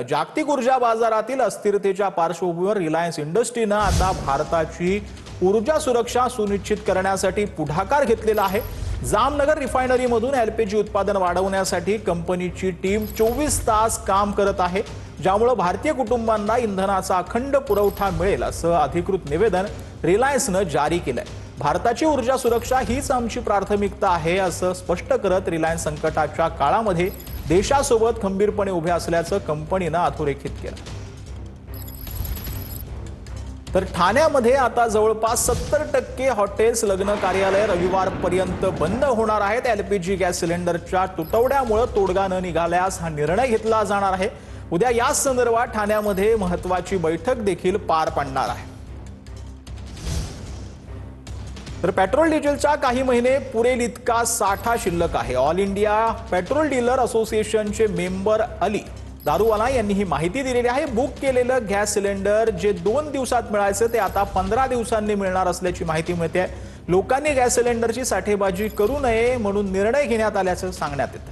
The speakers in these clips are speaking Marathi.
जागतिक ऊर्जा बाजारातील अस्थिरतेच्या पार्श्वभूमीवर रिलायन्स इंडस्ट्रीनं आता भारताची ऊर्जा सुरक्षा सुनिश्चित करण्यासाठी पुढाकार घेतलेला आहे। जामनगर रिफायनरीमधून एलपीजी उत्पादन वाढवण्यासाठी कंपनीची टीम 24 तास काम करत आहे, ज्यामुळे भारतीय कुटुंबांना इंधनाचा अखंड पुरवठा मिळेल असं अधिकृत निवेदन रिलायन्सनं जारी केलंय। भारताची ऊर्जा सुरक्षा हीच आमची प्राथमिकता आहे असं स्पष्ट करत रिलायन्स संकटाच्या काळामध्ये देशासोबत खंबीरपणे उभे असल्याचं कंपनीनं अधोरेखित केलं। तर ठाण्यामध्ये आता जवळपास 70% हॉटेल्स, लग्न कार्यालय रविवारपर्यंत बंद होणार आहेत। एलपीजी गॅस सिलेंडरच्या तुटवड्यामुळे तोडगा न निघाल्यास हा निर्णय घेतला जाणार आहे। उद्या या संदर्भात ठाण्यामध्ये महत्त्वाची बैठक देखील पार पडणार आहे। तर पेट्रोल डिझेलचा काही महिने पुरेल इतका साठा शिल्लक आहे। ऑल इंडिया पेट्रोल डीलर असोसिएशनचे मेंबर अली दारूवाला यांनी ही माहिती दिलेली आहे। बुक केलेलं गॅस सिलेंडर जे 2 दिवसात मिळायचं ते आता 15 दिवसांनी मिळणार असल्याची माहिती मिळते। लोकांनी गॅस सिलेंडरची साठेबाजी करू नये म्हणून निर्णय घेण्यात आल्याचं सांगण्यात येतं।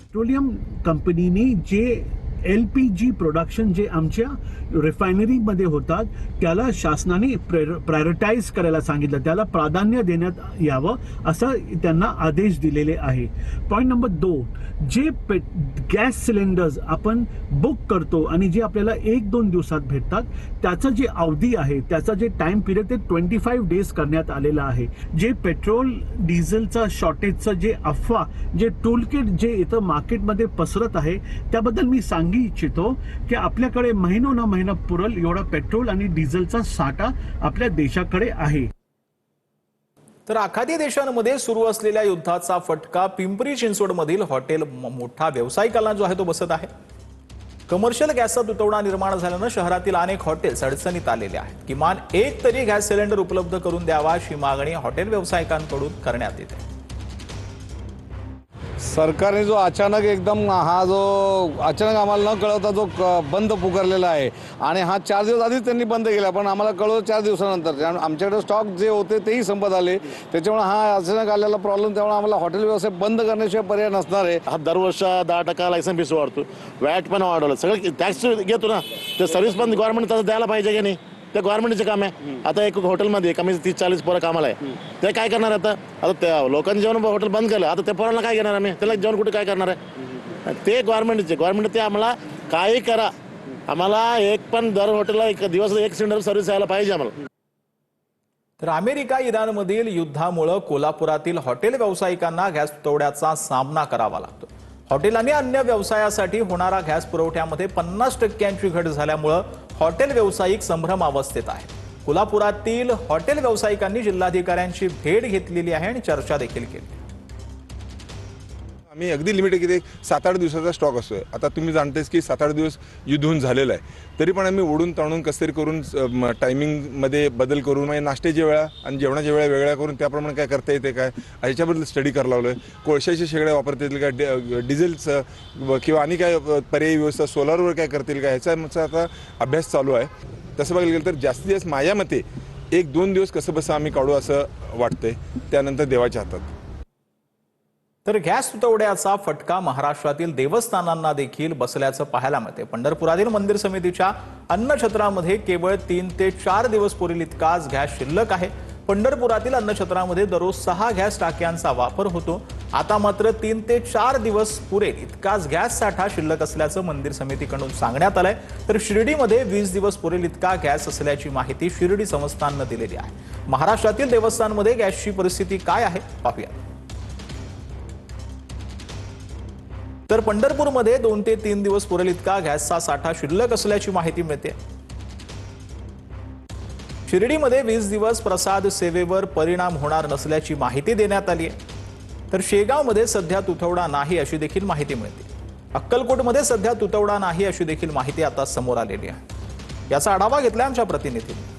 पेट्रोलियम कंपनीने जे एलपीजी प्रोडक्शन जे आमच्या रिफायनरी मध्ये होतात त्याला शासनाने प्रायोरिटाइज करायला सांगितलं, त्याला प्राधान्य देण्यात यावं असं त्यांना आदेश दिलेले आहे। पॉइंट नंबर 2, जे गॅस सिलेंडर्स आपण बुक करतो आणि जे आपल्याला 1-2 दिवसात भेटतात त्याचं जे अवधी आहे, त्याचा जे टाइम पिरियड ते 25 डेज करण्यात आलेला आहे। जे पेट्रोल डिझेलचा शॉर्टेजचं जे अफवा, जे टूलकिट जे इथं मार्केटमध्ये पसरत आहे त्याबद्दल मी सांगू इच्छितो की आपल्याकडे महिनोना महिना पुरल एवढा पेट्रोल आणि डिझेलचा साठा आपल्या देशाकडे आहे। तर आखाती देशांमध्ये सुरू असलेल्या युद्धाचा फटका पिंपरी चिंचवडमधील हॉटेल मोठा व्यावसायिकांना जो आहे तो बसत आहे। कमर्शियल गॅसचा तुटवडा निर्माण झाल्यानं शहरातील अनेक हॉटेल्स अडचणीत आलेले आहेत। किमान एक तरी गॅस सिलेंडर उपलब्ध करून द्यावा अशी मागणी हॉटेल व्यावसायिकांकडून करण्यात येते। सरकारने जो अचानक एकदम अचानक आम्हाला न कळवता जो बंद पुकारलेला आहे आणि हा 4 दिवस आधीच त्यांनी बंद केला, पण आम्हाला कळवलं 4 दिवसानंतर। आमच्याकडे स्टॉक जे होते तेही संपत आले, त्याच्यामुळे हा अचानक आलेला प्रॉब्लेम, त्यामुळे आम्हाला हॉटेल व्यवसाय बंद करण्याशिवाय पर्याय नसणार आहे। हा दरवर्ष 10% लायसन फीस वाढतो, वॅट पण वाढवलं, सगळं टॅक्स घेतो ना, ते सर्व्हिस पण गव्हर्नमेंट तसं द्यायला पाहिजे की नाही, ते गव्हर्नमेंटचे काम आहे। आता एक हॉटेलमध्ये कमी 30-40 पोरं कामाला आहे, ते काय करणार आता त्या लोकांनी जेवण हॉटेल बंद केलं, आता त्या पोरांना काय घेणार आम्ही, त्याला जेवण कुठे काय करणार आहे? ते गव्हर्नमेंट ते आम्हाला काही करा, आम्हाला एक पण दर हॉटेलला एक दिवस एक सिलेंडर सर्व्हिस यायला पाहिजे आम्हाला। तर अमेरिका इराणमधील युद्धामुळे कोल्हापुरातील हॉटेल व्यावसायिकांना गॅस तुटवड्याचा सामना करावा लागतो। हॉटेल आणि अन्य व्यवसायासाठी होणारा गॅस पुरवठ्यामध्ये 50% घट झाल्यामुळे हॉटेल व्यावसायिक संभ्रम अवस्थेत आहे। कोल्हापुरातील हॉटेल व्यावसायिकांनी जिल्हाधिकाऱ्यांची भेट घेतलेली आहे आणि चर्चा देखील केली। आम्ही अगदी लिमिटेड किती 7-8 दिवसाचा स्टॉक असतोय। आता तुम्ही जाणतेच की 7-8 दिवस युद्ध होऊन झालेलं आहे, तरी पण आम्ही ओढून ताणून कसतरी करून टायमिंगमध्ये बदल करून म्हणजे नाश्त्याच्या वेळा आणि जेवणाच्या वेळा वेगळ्या करून त्याप्रमाणे काय करता येते काय ह्याच्याबद्दल स्टडी करायला लागलो आहे। कोळशाचे शेगड्या वापरता येतील का, डिझेलचं किंवा आणि काय पर्यायी व्यवस्था सोलारवर काय करतील का, ह्याचा आता अभ्यास चालू आहे। तसं बघायला गेलं तर जास्तीत जास्त माझ्या मते 1-2 दिवस कसं बसं आम्ही काढू असं वाटतंय, त्यानंतर देवाच्या हातात। तर गॅस तुटवड्याचा फटका महाराष्ट्रातील देवस्थानांना देखील बसल्याचं पाहायला मिळते। पंढरपुरातील मंदिर समितीच्या अन्नछत्रामध्ये केवळ 3 ते 4 दिवस पुरेल इतकाच गॅस शिल्लक आहे। पंढरपुरातील अन्नछत्रामध्ये दररोज 6 गॅस टाक्यांचा वापर होतो। आता मात्र 3 ते 4 दिवस पुरेल इतकाच गॅस साठा शिल्लक असल्याचं मंदिर समितीकडून सांगण्यात आलंय। तर शिर्डीमध्ये 20 दिवस पुरेल इतका गॅस असल्याची माहिती शिर्डी संस्थाननं दिलेली आहे। महाराष्ट्रातील देवस्थानमध्ये गॅसची परिस्थिती काय आहे पाहूया। तर पंढरपूरमध्ये 2 ते 3 दिवस पुरेल इतका गॅसचा साठा शिल्लक असल्याची माहिती मिळते। शिर्डीमध्ये 20 दिवस प्रसाद सेवेवर परिणाम होणार नसल्याची माहिती देण्यात आली आहे। तर शेगावमध्ये सध्या तुटवडा नाही अशी देखील माहिती मिळते। अक्कलकोटमध्ये सध्या तुटवडा नाही अशी देखील माहिती आता समोर आलेली आहे। याचा आढावा घेतला आमच्या प्रतिनिधींनी।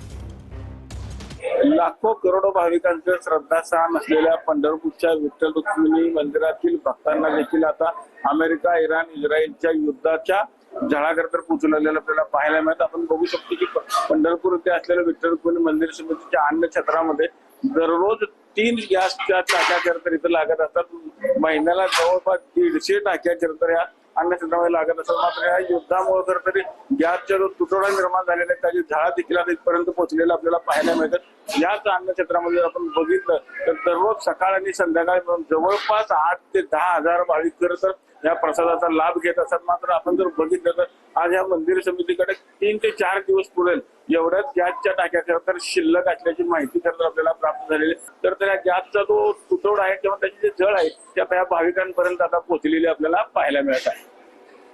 लाखो करोडो भाविकांचं श्रद्धास्थान असलेल्या पंढरपूरच्या विठ्ठल रुक्मिणी मंदिरातील भक्तांना देखील आता अमेरिका, इराण, इस्रायलच्या युद्धाच्या झळाकरता पोहोचून आलेलं आपल्याला पाहायला मिळतं। आपण बघू शकतो की पंढरपूर येथे असलेल्या विठ्ठल रुक्मिणी मंदिर समितीच्या अन्नछत्रामध्ये दररोज 3 गॅसच्या टाक्या तर इथं लागत असतात। महिन्याला जवळपास 150 टाक्या तर या अन्न क्षेत्रामध्ये लागत असत. मात्र या युद्धामुळे खर तरी गॅसचा जो तुटवडा निर्माण झालेला आहे त्याची झळा देखील आता इथपर्यंत पोहोचलेला आपल्याला पाहायला मिळतात. याच अन्न क्षेत्रामध्ये आपण बघितलं तर दररोज सकाळ आणि संध्याकाळी मिळून जवळपास 8 ते 10 हजार भाविक खरं तर या प्रसादाचा लाभ घेत असतात. मात्र आपण जर बघितलं तर आज या मंदिर समितीकडे 3 ते 4 दिवस पुरेल एवढ्याच गॅसच्या टाक्या खरं तर शिल्लक असल्याची माहिती खरं तर आपल्याला प्राप्त झालेली. तर त्या गॅसचा जो तुटवडा आहे किंवा त्याची जी जळ आहे त्या या भाविकांपर्यंत आता पोहोचलेली आपल्याला पाहायला मिळत आहे.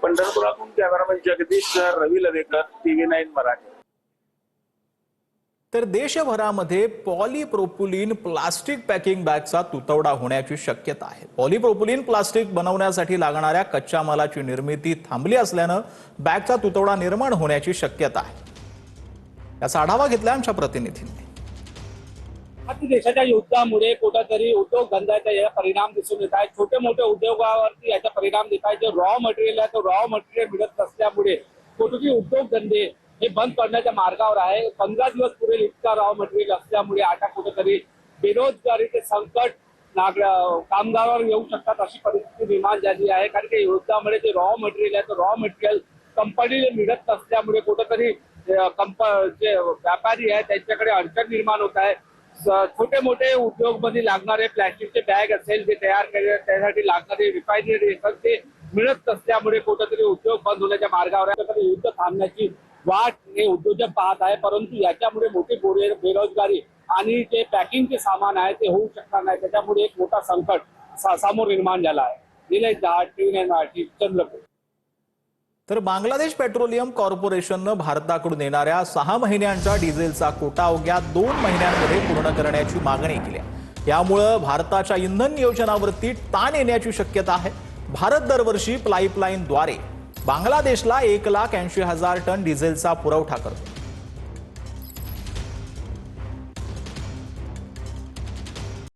पंढरपुरातून कॅमेरामॅन जगदीश रवी लवेकर, TV9 मराठी. तर देशभरामध्ये पॉलीप्रोपिलीन प्लास्टिक पॅकिंग बॅगचा तुटवडा होण्याची शक्यता आहे. पॉलीप्रोपिलीन प्लास्टिक बनवण्यासाठी लागणाऱ्या कच्च्या मालाची निर्मिती थांबली असल्यानं बॅगचा तुटवडा निर्माण होण्याची शक्यता आहे. याचा आढावा घेतला आमच्या प्रतिनिधींनी. देशाच्या युद्धामुळे कुठेतरी उद्योग धंद्याचा या परिणाम दिसून येत आहे. छोटे मोठे उद्योगावरती याचा परिणाम दिसत आहे. जे रॉ मटेरियल आहे तो रॉ मटेरियल मिळत नसल्यामुळे कुठेतरी उद्योग धंदे हे बंद पडण्याच्या मार्गावर आहे. 15 दिवस पुरेल इतका रॉ मटेरियल असल्यामुळे आता कुठेतरी बेरोजगारीचे संकट कामगारावर येऊ शकतात अशी परिस्थिती निर्माण झाली आहे. कारण की युद्धामुळे जे रॉ मटेरियल आहे तो रॉ मटेरियल कंपनीला मिळत नसल्यामुळे कुठेतरी जे व्यापारी आहे त्यांच्याकडे अडचण निर्माण होत आहे. छोटे मोठे उद्योग मध्ये लागणारे प्लॅस्टिकचे बॅग असेल जे तयार केले त्यासाठी लागणारे रिफायनरी असेल ते मिळत नसल्यामुळे कुठेतरी उद्योग बंद होण्याच्या मार्गावर आहे. युद्ध थांबण्याची वाट हे उद्योजक पाहत आहे, परंतु याच्यामुळे मोठी बेरोजगारी आणि जे पॅकिंगचे सामान आहे ते होऊ शकणार नाही. त्याच्यामुळे एक मोठा संकट समोर निर्माण झाला आहे. निलेश जहाज, TV9 मराठी, चंद्रपूर. तर बांगलादेश पेट्रोलियम कॉर्पोरेशननं भारताकडून येणाऱ्या 6 महिन्यांच्या डिझेलचा कोटा अवघ्या 2 महिन्यांमध्ये पूर्ण करण्याची मागणी केली आहे. यामुळे भारताच्या इंधन नियोजनावरती ताण येण्याची शक्यता आहे. भारत दरवर्षी पाईपलाईनद्वारे बांगलादेशला 1,80,000 टन डिझेलचा पुरवठा करतो.